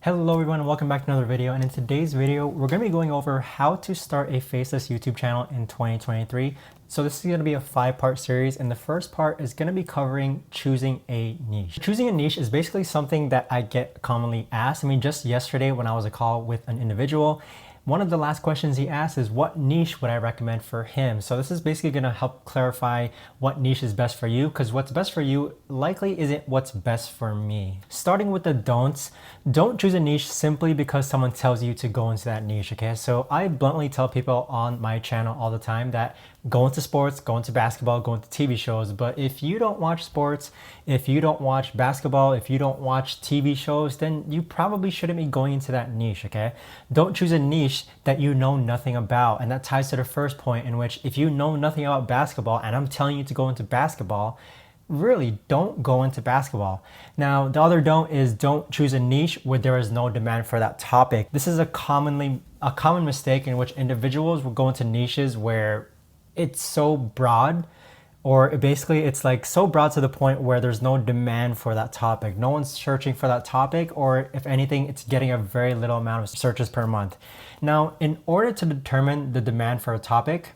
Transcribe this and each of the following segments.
Hello everyone and welcome back to another video, and in today's video we're going to be going over how to start a faceless YouTube channel in 2023. So this is going to be a 5-part series, and the first part is going to be covering choosing a niche. Choosing a niche is basically something that I get commonly asked. I mean, just yesterday when I was on a call with an individual, one of the last questions he asked is what niche would I recommend for him? So this is basically going to help clarify what niche is best for you, because what's best for you likely isn't what's best for me. Starting with the don'ts, don't choose a niche simply because someone tells you to go into that niche, okay? So I bluntly tell people on my channel all the time that go into sports, go into basketball, go into TV shows. But if you don't watch sports, if you don't watch basketball, if you don't watch TV shows, then you probably shouldn't be going into that niche, okay? Don't choose a niche that you know nothing about. And that ties to the first point, in which if you know nothing about basketball and I'm telling you to go into basketball, really don't go into basketball. Now, the other don't is don't choose a niche where there is no demand for that topic. This is a common mistake in which individuals will go into niches where it's so broad, or basically it's like so broad to the point where there's no demand for that topic. No one's searching for that topic, or if anything, it's getting a very little amount of searches per month. Now, in order to determine the demand for a topic,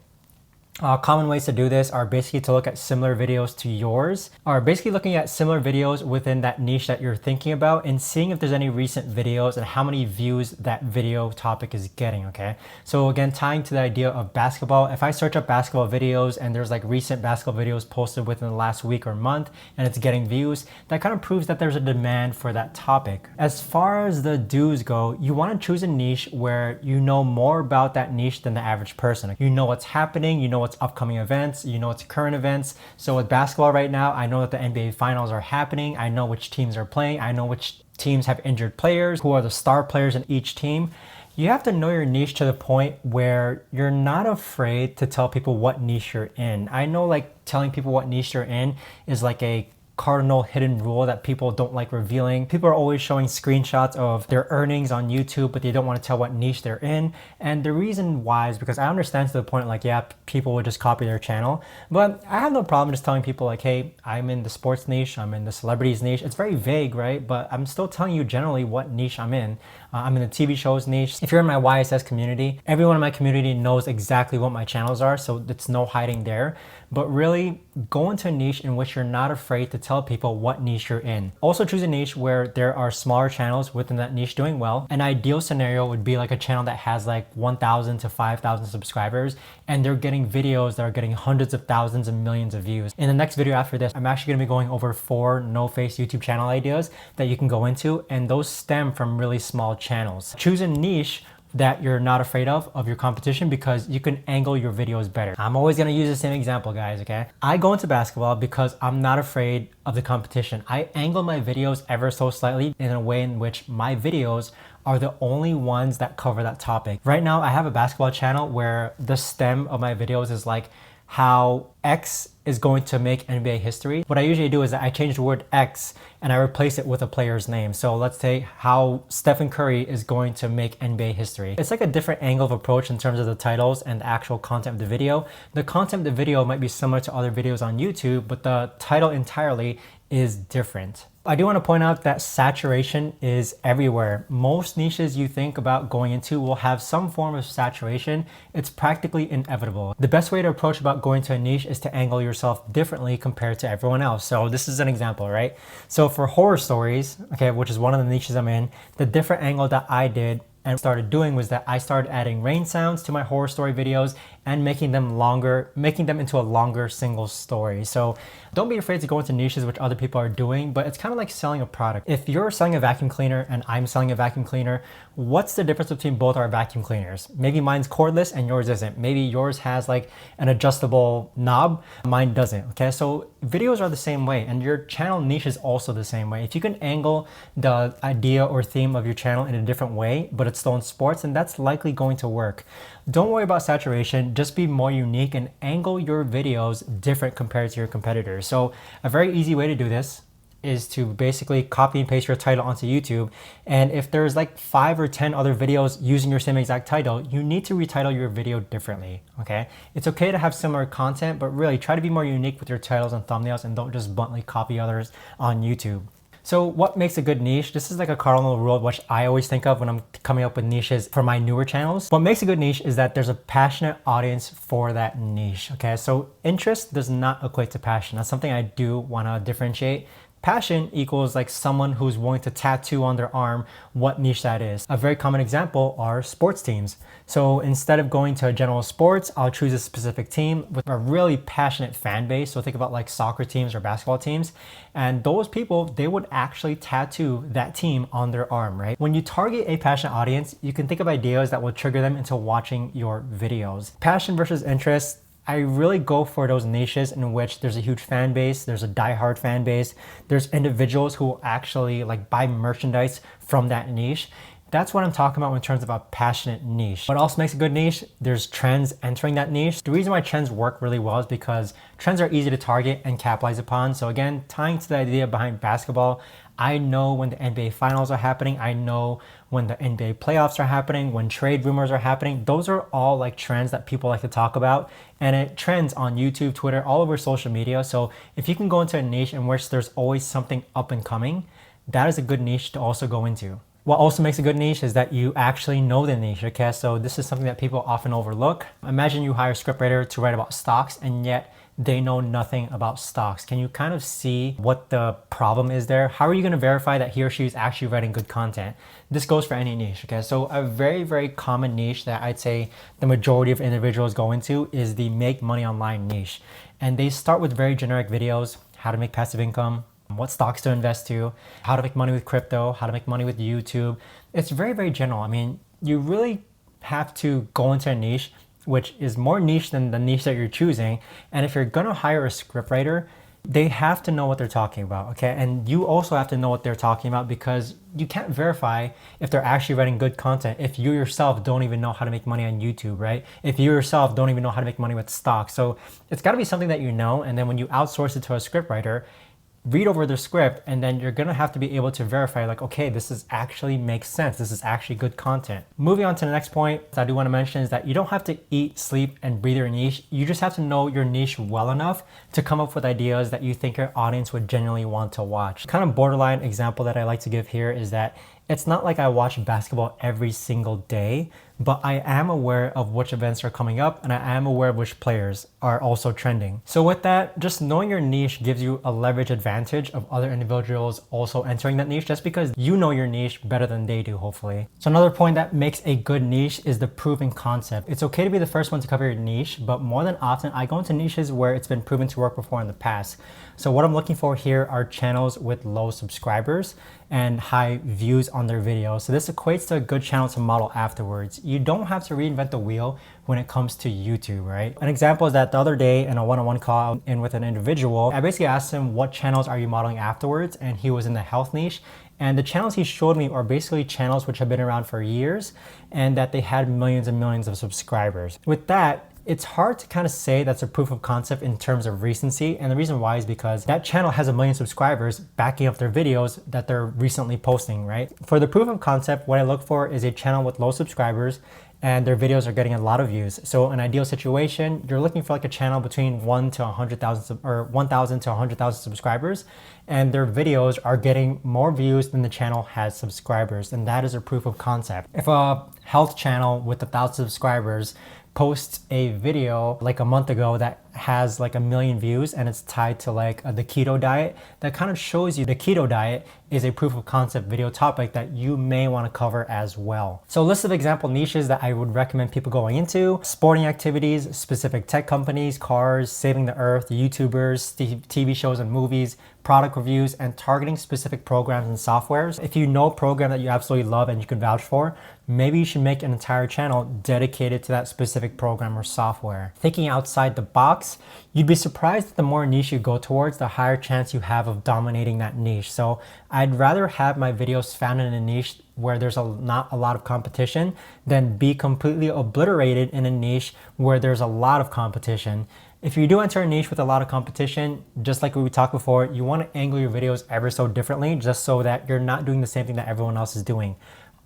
common ways to do this are basically to look at similar videos to yours, or basically looking at similar videos within that niche that you're thinking about and seeing if there's any recent videos and how many views that video topic is getting, okay? So again, tying to the idea of basketball, if I search up basketball videos and there's like recent basketball videos posted within the last week or month and it's getting views, that kind of proves that there's a demand for that topic. As far as the do's go, you want to choose a niche where you know more about that niche than the average person. You know what's happening, you know what's upcoming events, you know it's current events. So with basketball right now, I know that the NBA finals are happening. I know which teams are playing. I know which teams have injured players, who are the star players in each team. You have to know your niche to the point where you're not afraid to tell people what niche you're in. I know like telling people what niche you're in is like a cardinal hidden rule that people don't like revealing. People are always showing screenshots of their earnings on YouTube, but they don't want to tell what niche they're in. And the reason why is because I understand to the point like, yeah, people would just copy their channel, but I have no problem just telling people like, hey, I'm in the sports niche, I'm in the celebrities niche. It's very vague, right? But I'm still telling you generally what niche I'm in. I'm in the TV shows niche. If you're in my YSS community, everyone in my community knows exactly what my channels are, so it's no hiding there. But really go into a niche in which you're not afraid to tell people what niche you're in. Also choose a niche where there are smaller channels within that niche doing well. An ideal scenario would be like a channel that has like 1,000 to 5,000 subscribers and they're getting videos that are getting hundreds of thousands and millions of views. In the next video after this, I'm actually gonna be going over 4 no-face YouTube channel ideas that you can go into, and those stem from really small channels. Choose a niche that you're not afraid of your competition, because you can angle your videos better. I'm always gonna use the same example, guys, okay? I go into basketball because I'm not afraid of the competition. I angle my videos ever so slightly in a way in which my videos are the only ones that cover that topic. Right now, I have a basketball channel where the stem of my videos is like how X is going to make NBA history. What I usually do is that I change the word X and I replace it with a player's name. So let's say how Stephen Curry is going to make NBA history. It's like a different angle of approach in terms of the titles and the actual content of the video. The content of the video might be similar to other videos on YouTube, but the title entirely is different. I do want to point out that saturation is everywhere. Most niches you think about going into will have some form of saturation. It's practically inevitable. The best way to approach about going to a niche is to angle yourself differently compared to everyone else. So this is an example, right? So for horror stories, okay, which is one of the niches I'm in, the different angle that I did and started doing was that I started adding rain sounds to my horror story videos and making them into a longer single story. So don't be afraid to go into niches which other people are doing, but it's kind of like selling a product. If you're selling a vacuum cleaner and I'm selling a vacuum cleaner, what's the difference between both our vacuum cleaners? Maybe mine's cordless and yours isn't. Maybe yours has like an adjustable knob, mine doesn't, okay? So videos are the same way, and your channel niche is also the same way. If you can angle the idea or theme of your channel in a different way, but it's still in sports, and that's likely going to work. Don't worry about saturation, just be more unique and angle your videos different compared to your competitors. So a very easy way to do this is to basically copy and paste your title onto YouTube. And if there's like 5 or 10 other videos using your same exact title, you need to retitle your video differently, okay? It's okay to have similar content, but really try to be more unique with your titles and thumbnails and don't just bluntly copy others on YouTube. So what makes a good niche? This is like a cardinal rule which I always think of when I'm coming up with niches for my newer channels. What makes a good niche is that there's a passionate audience for that niche, okay? So interest does not equate to passion. That's something I do want to differentiate. Passion equals like someone who's willing to tattoo on their arm what niche that is. A very common example are sports teams. So instead of going to a general sports, I'll choose a specific team with a really passionate fan base. So think about like soccer teams or basketball teams. And those people, they would actually tattoo that team on their arm, right? When you target a passionate audience, you can think of ideas that will trigger them into watching your videos. Passion versus interest. I really go for those niches in which there's a huge fan base, there's a diehard fan base, there's individuals who will actually like buy merchandise from that niche. That's what I'm talking about in terms of a passionate niche. What also makes a good niche? There's trends entering that niche. The reason why trends work really well is because trends are easy to target and capitalize upon. So again, tying to the idea behind basketball, I know when the NBA finals are happening. I know when the NBA playoffs are happening, when trade rumors are happening. Those are all like trends that people like to talk about. And it trends on YouTube, Twitter, all over social media. So if you can go into a niche in which there's always something up and coming, that is a good niche to also go into. What also makes a good niche is that you actually know the niche, okay? So this is something that people often overlook. Imagine you hire a scriptwriter to write about stocks and yet they know nothing about stocks. Can you kind of see what the problem is there? How are you going to verify that he or she is actually writing good content? This goes for any niche, okay? So a very, very common niche that I'd say the majority of individuals go into is the make money online niche. And they start with very generic videos, how to make passive income, what stocks to invest to, how to make money with crypto, how to make money with YouTube. It's very, very general. I mean, you really have to go into a niche which is more niche than the niche that you're choosing. And if you're gonna hire a scriptwriter, they have to know what they're talking about, okay? And you also have to know what they're talking about because you can't verify if they're actually writing good content if you yourself don't even know how to make money on YouTube, right? If you yourself don't even know how to make money with stocks. So it's gotta be something that you know, and then when you outsource it to a scriptwriter, read over the script, and then you're gonna have to be able to verify like, okay, this is actually makes sense. This is actually good content. Moving on to the next point I do wanna mention is that you don't have to eat, sleep, and breathe your niche. You just have to know your niche well enough to come up with ideas that you think your audience would genuinely want to watch. Kind of borderline example that I like to give here is that it's not like I watch basketball every single day, but I am aware of which events are coming up and I am aware of which players are also trending. So with that, just knowing your niche gives you a leverage advantage of other individuals also entering that niche just because you know your niche better than they do, hopefully. So another point that makes a good niche is the proven concept. It's okay to be the first one to cover your niche, but more than often I go into niches where it's been proven to work before in the past. So what I'm looking for here are channels with low subscribers and high views on their videos. So this equates to a good channel to model afterwards. You don't have to reinvent the wheel when it comes to YouTube, right? An example is that the other day in a one-on-one call in with an individual, I basically asked him what channels are you modeling afterwards, and he was in the health niche. And the channels he showed me are basically channels which have been around for years and that they had millions and millions of subscribers. With that, it's hard to kind of say that's a proof of concept in terms of recency. And the reason why is because that channel has 1 million subscribers backing up their videos that they're recently posting, right? For the proof of concept, what I look for is a channel with low subscribers and their videos are getting a lot of views. So an ideal situation, you're looking for like a channel between 1 to 100,000 or 1,000 to 100,000 subscribers, and their videos are getting more views than the channel has subscribers. And that is a proof of concept. If a health channel with 1,000 subscribers posts a video like a month ago that has like 1 million views and it's tied to like the keto diet, that kind of shows you the keto diet is a proof of concept video topic that you may want to cover as well. So a list of example niches that I would recommend people going into: sporting activities, specific tech companies, cars, saving the earth, YouTubers, TV shows and movies, product reviews, and targeting specific programs and softwares. If you know a program that you absolutely love and you can vouch for, maybe you should make an entire channel dedicated to that specific program or software. Thinking outside the box, you'd be surprised that the more niche you go towards, the higher chance you have of dominating that niche. So I'd rather have my videos found in a niche where there's not a lot of competition than be completely obliterated in a niche where there's a lot of competition. If you do enter a niche with a lot of competition, just like we talked before, you want to angle your videos ever so differently just so that you're not doing the same thing that everyone else is doing.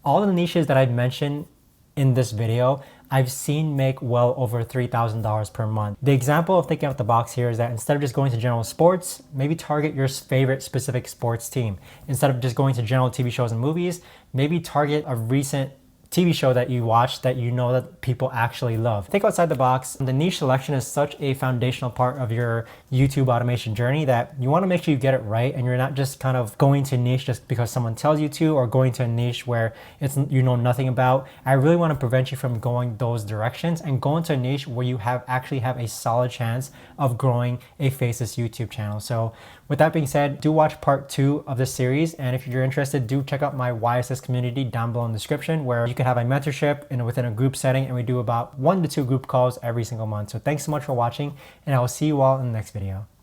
All of the niches that I've mentioned in this video, I've seen make well over $3,000 per month. The example of thinking out the box here is that instead of just going to general sports, maybe target your favorite specific sports team. Instead of just going to general TV shows and movies, maybe target a recent TV show that you watch that you know that people actually love. Think outside the box. The niche selection is such a foundational part of your YouTube automation journey that you want to make sure you get it right, and you're not just kind of going to niche just because someone tells you to, or going to a niche where it's you know nothing about. I really want to prevent you from going those directions and go into a niche where you actually have a solid chance of growing a faceless YouTube channel. So with that being said, do watch part 2 of this series, and if you're interested, do check out my YSS community down below in the description, where you can have a mentorship within a group setting, and we do about 1 to 2 group calls every single month. So thanks so much for watching, and I will see you all in the next video.